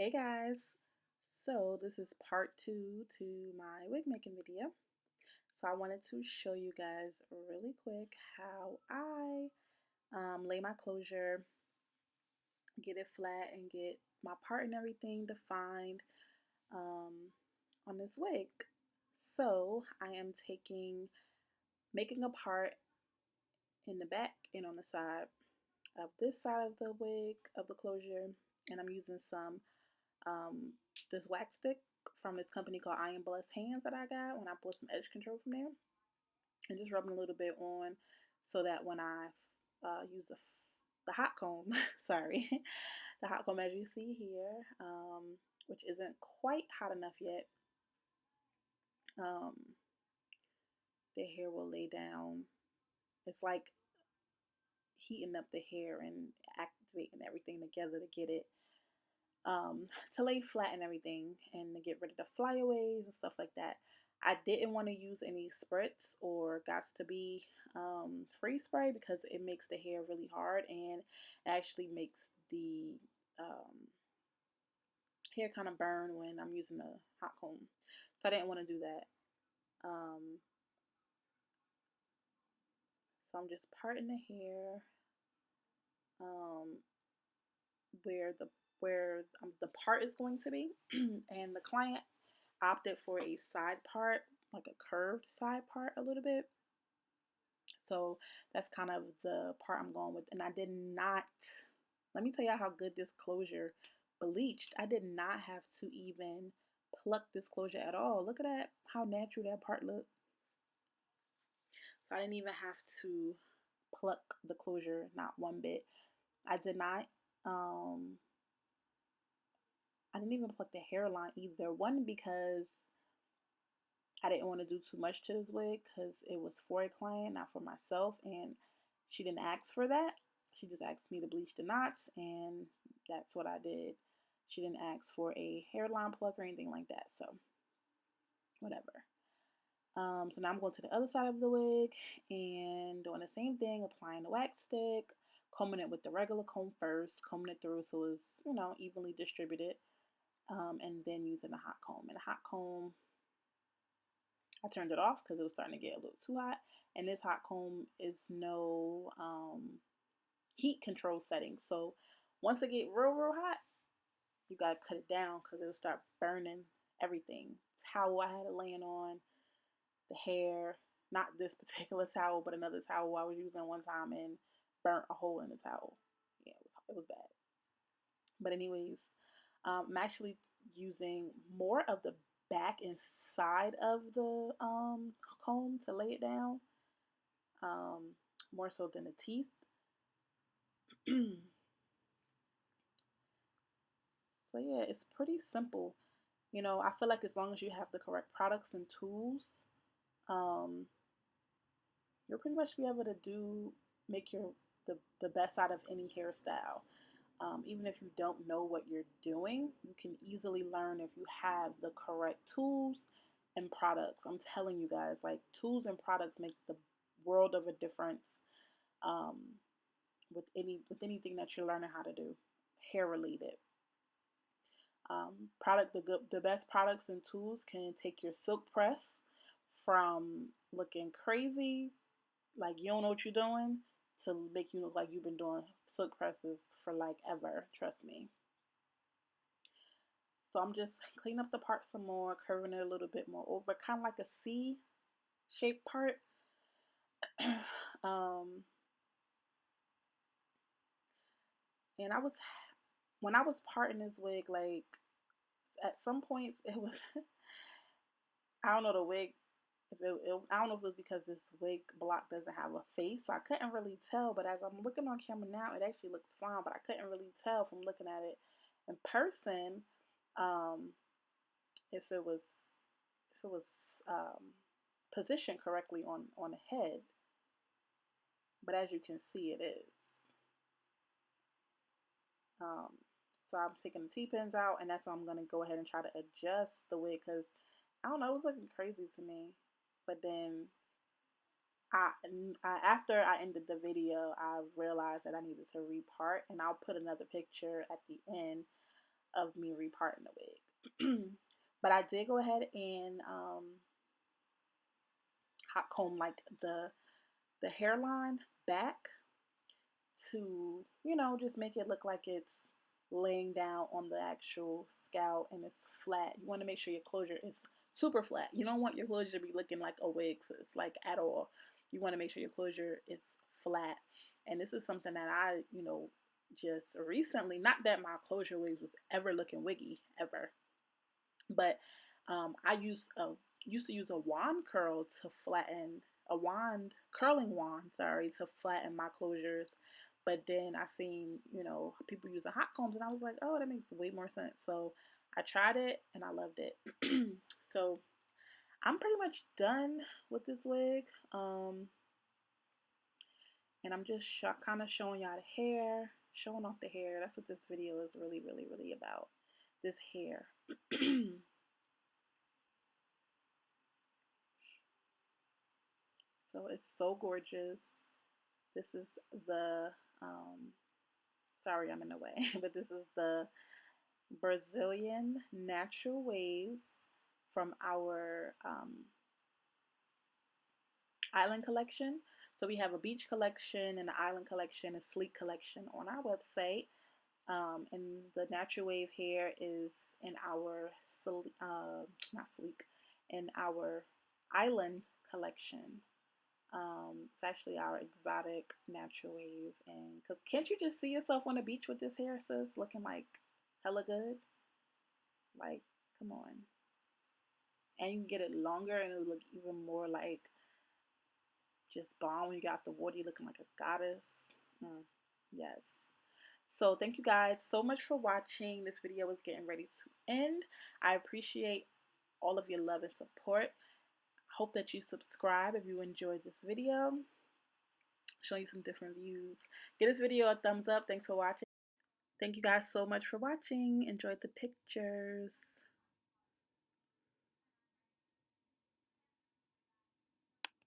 Hey guys, so this is part 2 to my wig making video. So I wanted to show you guys really quick how I lay my closure, get it flat, and get my part and everything defined um, on this wig. So I am making a part in the back and on the side of this side of the wig, of the closure, and I'm using some this wax stick from this company called I Am Blessed Hands that I got when I bought some edge control from there, and just rubbing a little bit on so that when I use the hot comb, sorry, the hot comb as you see here, which isn't quite hot enough yet, um, the hair will lay down. It's like heating up the hair and activating everything together to get it to lay flat and everything, and to get rid of the flyaways and stuff like that. I didn't want to use any spritz or gots to be free spray because it makes the hair really hard and actually makes the hair kind of burn when I'm using the hot comb. So I didn't want to do that. So I'm just parting the hair where the part is going to be, and the client opted for a side part, like a curved side part a little bit. So that's kind of the part I'm going with. And I did not, let me tell you how good this closure bleached. I did not have to even pluck this closure at all. Look at that, how natural that part looked. So I didn't even have to pluck the closure, not one bit. I did not, I didn't even pluck the hairline either. One, because I didn't want to do too much to this wig because it was for a client, not for myself, and she didn't ask for that. She just asked me to bleach the knots, and that's what I did. She didn't ask for a hairline pluck or anything like that, so whatever. So now I'm going to the other side of the wig and doing the same thing, applying the wax stick, combing it with the regular comb first, combing it through so it's, evenly distributed, and then using the hot comb. And the hot comb, I turned it off because it was starting to get a little too hot. And this hot comb is no heat control setting. So once it get real hot, you gotta cut it down because it'll start burning everything. Towel I had it laying on, the hair, not this particular towel, but another towel I was using one time and burnt a hole in the towel. Yeah, it was bad. But anyways, I'm actually using more of the back and side of the comb to lay it down, more so than the teeth. So yeah, it's pretty simple. I feel like as long as you have the correct products and tools, you'll pretty much be able to make the best out of any hairstyle. Even if you don't know what you're doing, you can easily learn if you have the correct tools and products. I'm telling you guys, like, tools and products make the world of a difference with anything that you're learning how to do, hair related. The best products and tools can take your silk press from looking crazy, like you don't know what you're doing, to make you look like you've been doing silk presses for like ever, trust me. So I'm just cleaning up the part some more, curving it a little bit more over, kind of like a C-shaped part. And when I was parting this wig, like, at some points it was, I don't know, the wig, I don't know if it was because this wig block doesn't have a face, so I couldn't really tell. But as I'm looking on camera now, it actually looks fine, but I couldn't really tell from looking at it in person if it was positioned correctly on the head. But as you can see, it is. So I'm taking the T-pins out, and that's why I'm going to go ahead and try to adjust the wig, because I don't know, it was looking crazy to me. But then after I ended the video, I realized that I needed to repart, and I'll put another picture at the end of me reparting the wig. But I did go ahead and hot comb like the hairline back to, you know, just make it look like it's laying down on the actual scalp and it's flat. You want to make sure your closure is super flat. You don't want your closure to be looking like a wig, sis, like at all. You want to make sure your closure is flat. And this is something that I, you know, just recently, not that my closure wigs was ever looking wiggy ever, but I used to use a wand curl to flatten a wand curling wand, sorry, to flatten my closures. But then I seen, you know, people using hot combs, and I was like, oh, that makes way more sense. So I tried it and I loved it. So I'm pretty much done with this wig. And I'm just kind of showing y'all the hair, showing off the hair. That's what this video is really, really, really about. This hair. So it's so gorgeous. This is the, sorry I'm in the way, but this is the Brazilian natural wave from our island collection. So we have a beach collection and an island collection, a sleek collection on our website. And the natural wave hair is in our, not sleek, in our island collection. It's actually our exotic natural wave. And because can't you just see yourself on the beach with this hair, sis, looking like hella good? Like, come on. And you can get it longer and it'll look even more like just bomb when you got the water. You're looking like a goddess. Yes. So thank you guys so much for watching. This video is getting ready to end. I appreciate all of your love and support. Hope that you subscribe if you enjoyed this video. Showing you some different views. Give this video a thumbs up. Thanks for watching. Thank you guys so much for watching. Enjoyed the pictures.